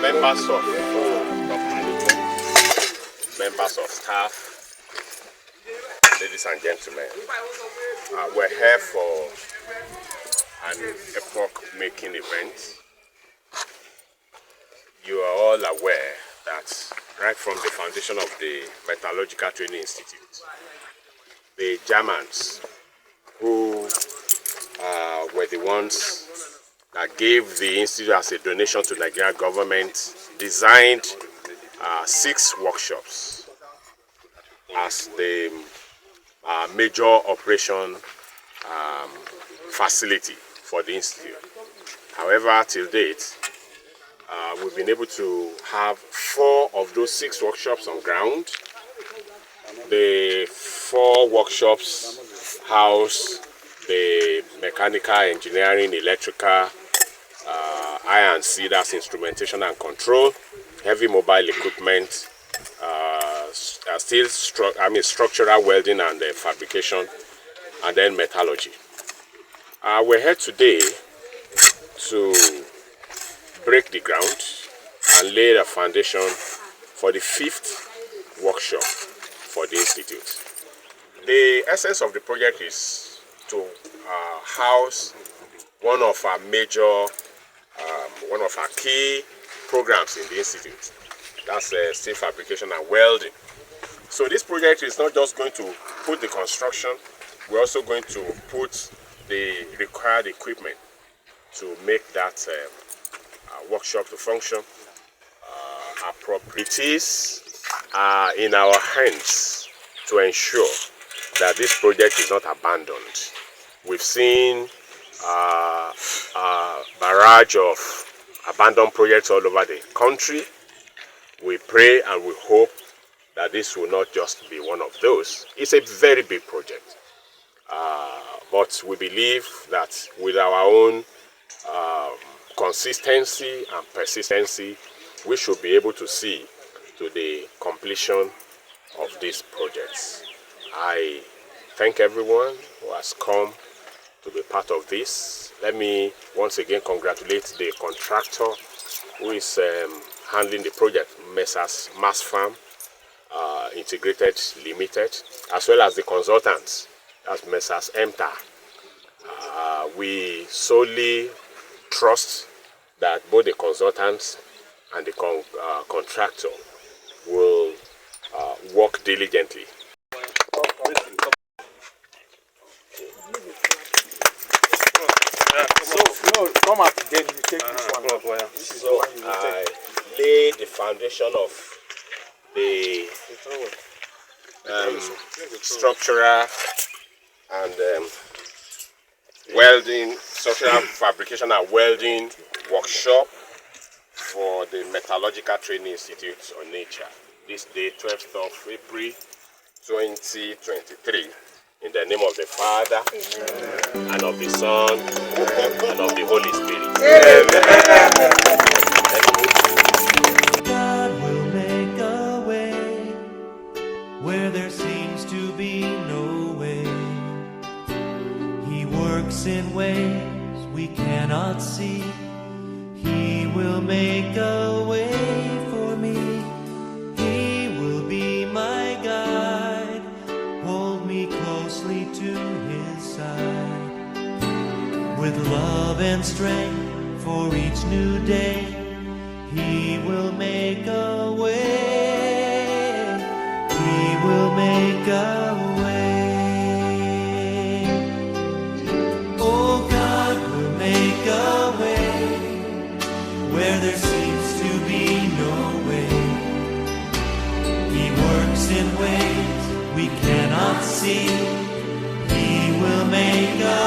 members of management, members of staff, ladies and gentlemen, we're here for an epoch-making event. You are all aware that right from the foundation of the Metallurgical Training Institute, the Germans, who were the ones that gave the institute as a donation to the Nigerian government, designed 6 workshops as the major operation facility for the institute. However, till date, we've been able to have 4 of those 6 workshops on ground. The 4 workshops house the mechanical, engineering, electrical, I&C, that's instrumentation and control, heavy mobile equipment, structural welding and fabrication, and then metallurgy. We're here today to break the ground and lay the foundation for the 5th workshop for the institute. The essence of the project is to house one of our key programs in the institute. That's steel fabrication and welding. So this project is not just going to put the construction, we're also going to put the required equipment to make that workshop to function appropriately. In our hands to ensure that this project is not abandoned. We've seen a barrage of abandoned projects all over the country. We pray and we hope that this will not just be one of those. It's a very big project. But we believe that with our own consistency and persistency, we should be able to see to the completion of these projects. I thank everyone who has come to be part of this. Let me once again congratulate the contractor who is handling the project, Messrs. Mass Farm Integrated Limited, as well as the consultants, that's Messrs. MTI. We solely trust that both the consultants and the contractor will work diligently. Come up again, you take this one. So I laid the foundation of the structural and structural fabrication and welding workshop for the Metallurgical Training Institute, Onitsha, this day, 12th of April, 2023. In the name of the Father, Amen. And of the Son, and of the Holy Spirit. Amen. God will make a way where there seems to be no way. He works in ways we cannot see. He will make a way for me. He will be my guide. Hold me closely to his side. With love and strength for each new day, he will make a way. He will make a way. Oh, God will make a way where there seems to be no way. He works in ways we cannot see. He will make a